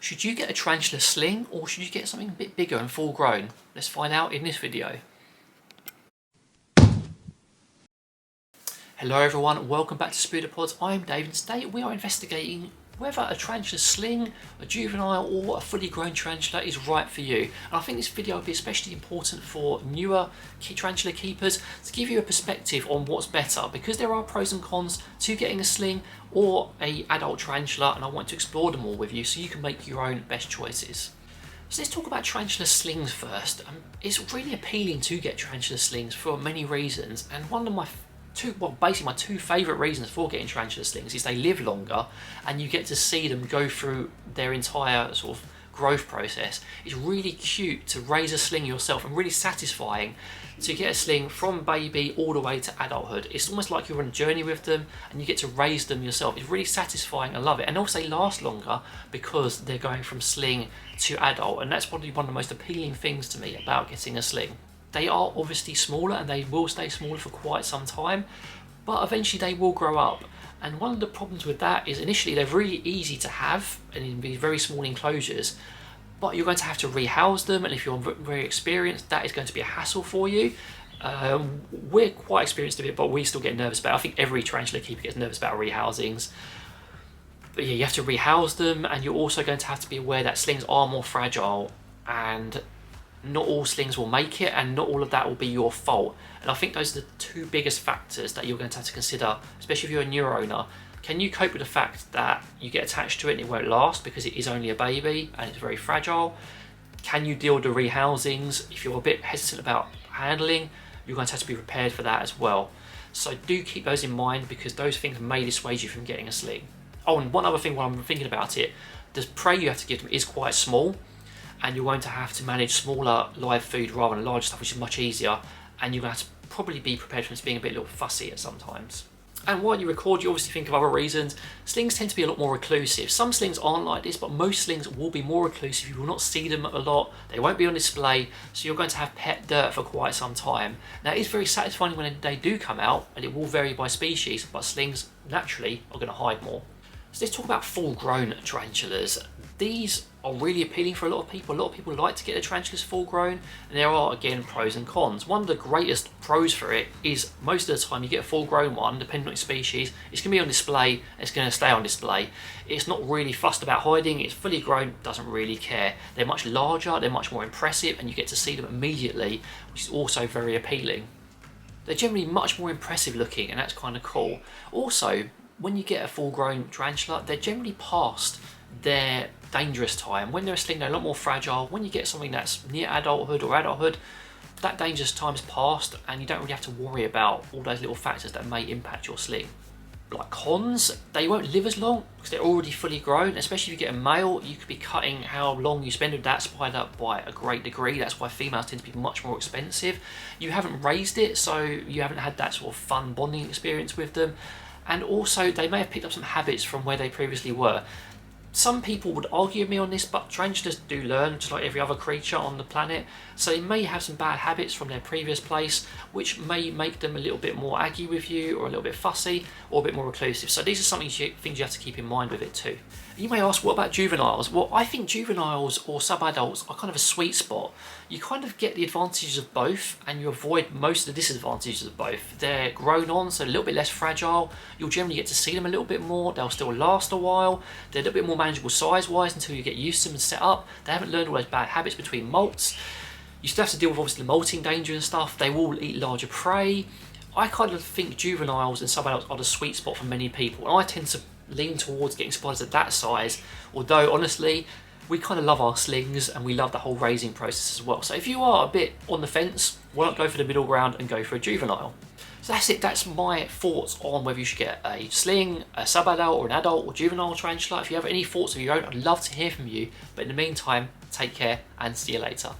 Should you get a tarantula sling or should you get something a bit bigger and full grown? Let's find out in this video. Hello everyone, welcome back to Spooderpods. I'm Dave and today we are investigating whether a tarantula sling, a juvenile or a fully grown tarantula is right for you. And I think this video will be especially important for newer tarantula keepers to give you a perspective on what's better, because there are pros and cons to getting a sling or a adult tarantula, and I want to explore them all with you so you can make your own best choices. So let's talk about tarantula slings first. It's really appealing to get tarantula slings for many reasons, and one of my two favourite reasons for getting tarantula slings is they live longer and you get to see them go through their entire sort of growth process. It's really cute to raise a sling yourself and really satisfying to get a sling from baby all the way to adulthood. It's almost like you're on a journey with them and you get to raise them yourself. It's really satisfying. I love it. And also they last longer because they're going from sling to adult, and that's probably one of the most appealing things to me about getting a sling. They are obviously smaller and they will stay smaller for quite some time, but eventually they will grow up. And one of the problems with that is initially they're really easy to have and in these very small enclosures, but you're going to have to rehouse them, and if you're very experienced, that is going to be a hassle for you. We're quite experienced a bit, but we still get nervous about it. I think every tarantula keeper gets nervous about rehousings. But yeah, you have to rehouse them, and you're also going to have to be aware that slings are more fragile, and not all slings will make it, and not all of that will be your fault. And I think those are the two biggest factors that you're going to have to consider, especially if you're a newer owner. Can you cope with the fact that you get attached to it and it won't last because it is only a baby and it's very fragile? Can you deal with the rehousings? If you're a bit hesitant about handling, you're going to have to be prepared for that as well. So do keep those in mind, because those things may dissuade you from getting a sling. Oh, and one other thing while I'm thinking about it, the prey you have to give them is quite small, and you're going to have to manage smaller live food rather than large stuff, which is much easier, and you're going to have to probably be prepared for this being a little fussy at sometimes. And while you record, you obviously think of other reasons. Slings tend to be a lot more reclusive. Some slings aren't like this, but most slings will be more reclusive. You will not see them a lot. They won't be on display, so you're going to have pet dirt for quite some time. Now, it is very satisfying when they do come out, and it will vary by species, but slings naturally are going to hide more. So let's talk about full-grown tarantulas. These are really appealing for a lot of people. A lot of people like to get their tarantulas full-grown, and there are, again, pros and cons. One of the greatest pros for it is most of the time you get a full-grown one, depending on its species, it's going to be on display, and it's going to stay on display. It's not really fussed about hiding. It's fully grown, doesn't really care. They're much larger, they're much more impressive, and you get to see them immediately, which is also very appealing. They're generally much more impressive looking, and that's kind of cool. Also, when you get a full-grown tarantula, they're generally past their dangerous time. When they're a sling, they're a lot more fragile. When you get something that's near adulthood or adulthood, that dangerous time is past, and you don't really have to worry about all those little factors that may impact your sling. Like cons, they won't live as long because they're already fully grown. Especially if you get a male, you could be cutting how long you spend with that spider by a great degree. That's why females tend to be much more expensive. You haven't raised it, so you haven't had that sort of fun bonding experience with them. And also, they may have picked up some habits from where they previously were. Some people would argue with me on this, but tarantulas do learn just like every other creature on the planet. So they may have some bad habits from their previous place, which may make them a little bit more aggy with you, or a little bit fussy, or a bit more reclusive. So these are things you have to keep in mind with it too. You may ask, what about juveniles? Well, I think juveniles or sub-adults are kind of a sweet spot. You kind of get the advantages of both, and you avoid most of the disadvantages of both. They're grown on, so a little bit less fragile. You'll generally get to see them a little bit more. They'll still last a while. They're a little bit more manageable size-wise until you get used to them and set up. They haven't learned all those bad habits between molts. You still have to deal with obviously the molting danger and stuff. They will eat larger prey. I kind of think juveniles and sub-adults are the sweet spot for many people, and I tend to lean towards getting spiders at that size, although honestly we kind of love our slings and we love the whole raising process as well. So if you are a bit on the fence, why not go for the middle ground and go for a juvenile? So that's it. That's my thoughts on whether you should get a sling, a sub-adult or an adult or juvenile tarantula. If you have any thoughts of your own, I'd love to hear from you. But in the meantime, take care and see you later.